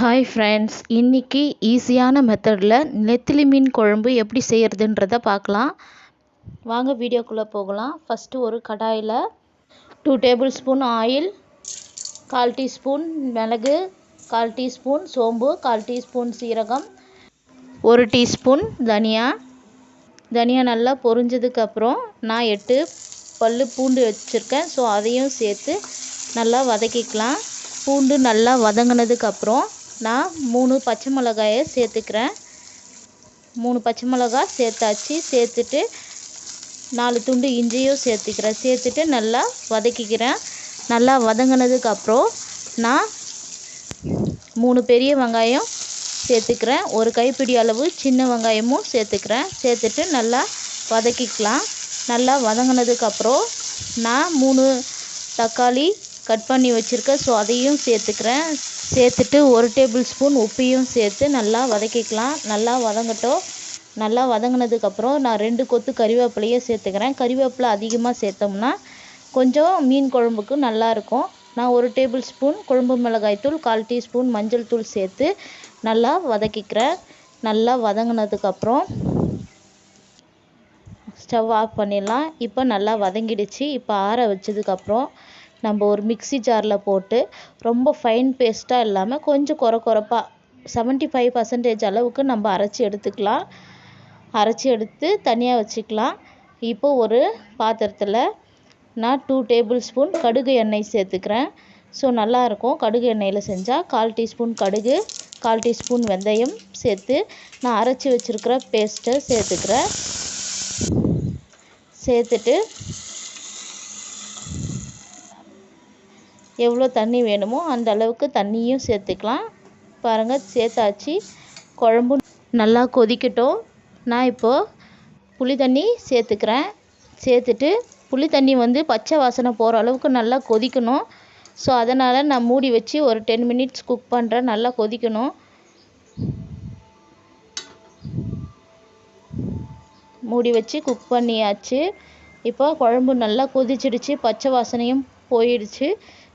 Hi friends, இன்றைக்கி ஈஸியான மெத்தடில் நெத்திலி மீன் குழம்பு எப்படி செய்கிறதுன்றதை பார்க்கலாம். வாங்க வீடியோக்குள்ளே போகலாம். ஃபஸ்ட்டு ஒரு கடாயில் 2 டேபிள் ஸ்பூன் ஆயில், 1/4 டீஸ்பூன் மிளகு, 1/4 டீஸ்பூன் சோம்பு, 1/4 டீஸ்பூன் சீரகம், 1 டீஸ்பூன் தனியா நல்லா பொரிஞ்சதுக்கப்புறம் நான் 8 பல் பூண்டு வச்சுருக்கேன். ஸோ அதையும் சேர்த்து நல்லா வதக்கிக்கலாம். பூண்டு நல்லா வதங்கினதுக்கப்புறம் நான் 3 பச்சை மிளகாயை சேர்த்துக்கிறேன். 3 பச்சை மிளகாய் சேர்த்தாச்சு. சேர்த்துட்டு 4 துண்டு இஞ்சியும் சேர்த்துட்டு நல்லா வதக்கிக்கிறேன். நல்லா வதங்கினதுக்கப்புறம் நான் 3 பெரிய வெங்காயம் சேர்த்துக்கிறேன். ஒரு கைப்பிடி அளவு சின்ன வெங்காயமும் சேர்த்துக்கிறேன். சேர்த்துட்டு நல்லா வதக்கிக்கலாம். நல்லா வதங்கினதுக்கப்புறம் நான் 3 தக்காளி கட் பண்ணி வச்சுருக்கேன். ஸோ அதையும் சேர்த்துக்கிறேன். சேர்த்துட்டு 1 டேபிள் ஸ்பூன் உப்பையும் சேர்த்து நல்லா வதக்கிக்கலாம். நல்லா வதங்கட்டும். நல்லா வதங்கினதுக்கப்புறம் நான் 2 கொத்து கறிவேப்பிலையும் சேர்த்துக்கிறேன். கறிவேப்பிலை அதிகமாக சேர்த்தோம்னா கொஞ்சம் மீன் குழம்புக்கு நல்லாயிருக்கும். நான் 1 டேபிள் ஸ்பூன் குழம்பு மிளகாய்த்தூள், 1/4 டீஸ்பூன் மஞ்சள் தூள் சேர்த்து நல்லா வதக்கிக்கிறேன். நல்லா வதங்கினதுக்கப்புறம் ஸ்டவ் ஆஃப் பண்ணிடலாம். இப்போ நல்லா வதங்கிடுச்சு. இப்போ ஆற வச்சதுக்கப்புறம் நம்ம ஒரு மிக்ஸி ஜாரில் போட்டு ரொம்ப ஃபைன் பேஸ்ட்டாக இல்லாமல் கொஞ்சம் கொரப்பாக 75% அளவுக்கு நம்ம அரைச்சி எடுத்துக்கலாம். அரைச்சி எடுத்து தனியாக வச்சுக்கலாம். இப்போ ஒரு பாத்திரத்தில் நான் 2 டேபிள் ஸ்பூன் கடுகு எண்ணெய் சேர்த்துக்கிறேன். ஸோ நல்லாயிருக்கும் கடுகு எண்ணெயில் செஞ்சால். 1/4 டீஸ்பூன் கடுகு, 1/4 டீஸ்பூன் வெந்தயம் சேர்த்து நான் அரைச்சி வச்சுருக்கிற பேஸ்ட்டை சேர்த்துக்கிறேன். சேர்த்துட்டு எவ்வளோ தண்ணி வேணுமோ அந்த அளவுக்கு தண்ணியும் சேர்த்துக்கலாம். பாருங்கள், சேர்த்தாச்சு. குழம்பு நல்லா கொதிக்கட்டும். நான் இப்போது புளி தண்ணி சேர்த்துக்கிறேன். சேர்த்துட்டு புளி தண்ணி பச்சை வாசனை போகிற அளவுக்கு நல்லா கொதிக்கணும். ஸோ அதனால் நான் மூடி வச்சு ஒரு 10 மினிட்ஸ் குக் பண்ணுறேன். நல்லா கொதிக்கணும். மூடி வச்சு குக் பண்ணியாச்சு. இப்போ குழம்பு நல்லா கொதிச்சிடுச்சு. பச்சை வாசனையும் போயிடுச்சு.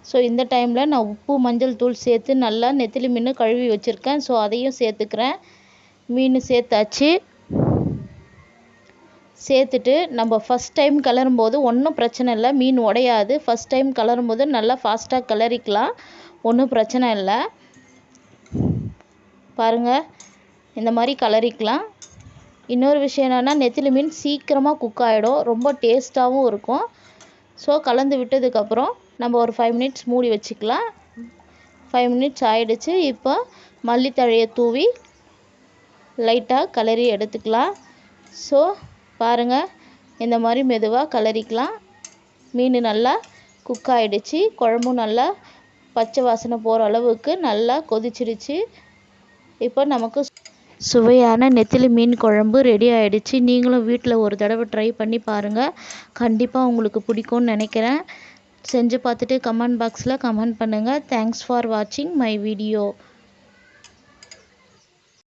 ஸோ இந்த டைமில் நான் உப்பு, மஞ்சள் தூள் சேர்த்து நல்லா நெத்திலி மீன் கழுவி வச்சுருக்கேன். ஸோ அதையும் சேர்த்துக்கிறேன். மீன் சேர்த்தாச்சு. சேர்த்துட்டு நம்ம ஃபஸ்ட் டைம் கிளறும்போது ஒன்றும் பிரச்சனை இல்லை, மீன் உடையாது. ஃபஸ்ட் டைம் கிளறும்போது நல்லா ஃபாஸ்ட்டாக கிளறிக்கலாம், ஒன்றும் பிரச்சனை இல்லை. பாருங்கள், இந்த மாதிரி கிளறிக்கலாம். இன்னொரு விஷயம் என்னென்னா, நெத்திலி மீன் சீக்கிரமாக குக் ஆகிடும், ரொம்ப டேஸ்ட்டாகவும் இருக்கும். ஸோ கலந்து விட்டதுக்கப்புறம் நம்ம ஒரு 5 மினிட்ஸ் மூடி வச்சுக்கலாம். 5 மினிட்ஸ் ஆகிடுச்சு. இப்போ மல்லித்தழையை தூவி லைட்டாக கிளறி எடுத்துக்கலாம். ஸோ பாருங்கள், இந்த மாதிரி மெதுவாக கிளறிக்கலாம். மீன் நல்லா குக் ஆகிடுச்சு. குழம்பும் நல்லா பச்சை வாசனை போகிற அளவுக்கு நல்லா கொதிச்சிடுச்சு. இப்போ நமக்கு சுவையான நெத்திலி மீன் குழம்பு ரெடி ஆகிடுச்சு. நீங்களும் வீட்டில் ஒரு தடவை ட்ரை பண்ணி பாருங்கள். கண்டிப்பாக உங்களுக்கு பிடிக்கும்னு நினைக்கிறேன். செஞ்சு பார்த்துட்டு கமெண்ட் பாக்ஸில் கமெண்ட் பண்ணுங்கள். தேங்க்ஸ் ஃபார் வாட்சிங் மை வீடியோ.